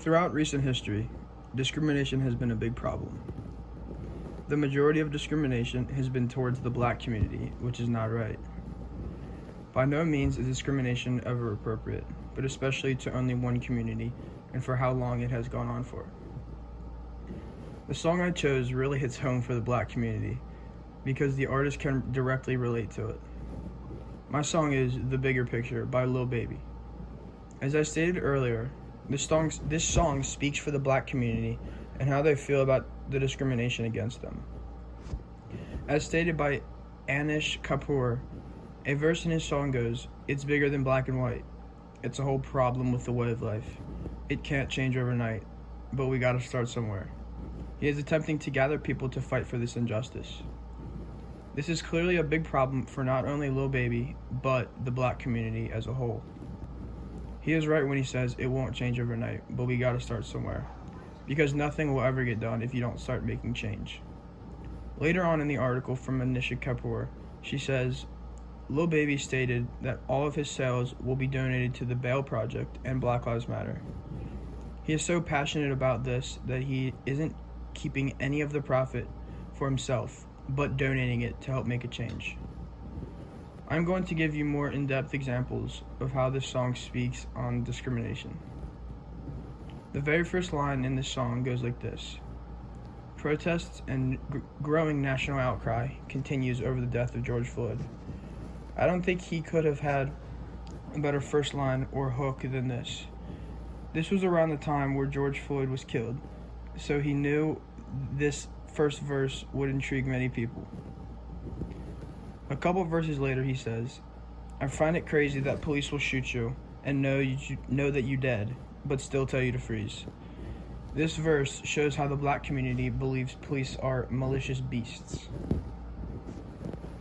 Throughout recent history, discrimination has been a big problem. The majority of discrimination has been towards the black community, which is not right. By no means is discrimination ever appropriate, but especially to only one community and for how long it has gone on for. The song I chose really hits home for the black community because the artist can directly relate to it. My song is The Bigger Picture by Lil Baby. As I stated earlier, this song speaks for the black community and how they feel about the discrimination against them. As stated by Anish Kapoor, a verse in his song goes, "It's bigger than black and white. It's a whole problem with the way of life. It can't change overnight, but we gotta start somewhere." He is attempting to gather people to fight for this injustice. This is clearly a big problem for not only Lil Baby, but the black community as a whole. He is right when he says it won't change overnight, but we gotta start somewhere. Because nothing will ever get done if you don't start making change. Later on in the article from Anisha Kapoor, she says, Lil Baby stated that all of his sales will be donated to the Bail Project and Black Lives Matter. He is so passionate about this that he isn't keeping any of the profit for himself, but donating it to help make a change. I'm going to give you more in-depth examples of how this song speaks on discrimination. The very first line in this song goes like this. Protests and growing national outcry continues over the death of George Floyd. I don't think he could have had a better first line or hook than this. This was around the time where George Floyd was killed, so he knew this first verse would intrigue many people. A couple verses later he says, "I find it crazy that police will shoot you and know that you're dead, but still tell you to freeze." This verse shows how the black community believes police are malicious beasts.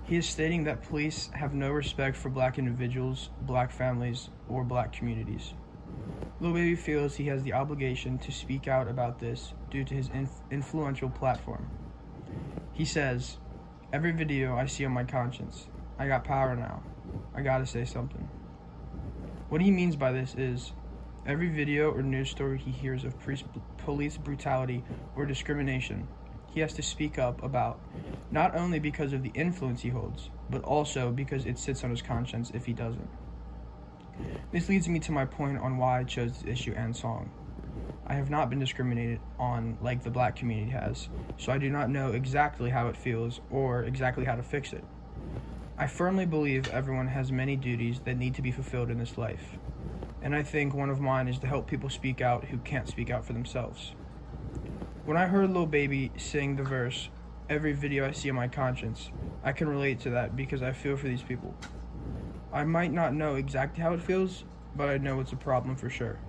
He is stating that police have no respect for black individuals, black families, or black communities. Lil Baby feels he has the obligation to speak out about this due to his influential platform. He says, "Every video I see on my conscience, I got power now. I gotta say something." What he means by this is, every video or news story he hears of police brutality or discrimination, he has to speak up about, not only because of the influence he holds, but also because it sits on his conscience if he doesn't. This leads me to my point on why I chose this issue and song. I have not been discriminated on like the black community has, so I do not know exactly how it feels or exactly how to fix it. I firmly believe everyone has many duties that need to be fulfilled in this life, and I think one of mine is to help people speak out who can't speak out for themselves. When I heard Lil Baby sing the verse, "Every video I see on my conscience," I can relate to that because I feel for these people. I might not know exactly how it feels, but I know it's a problem for sure.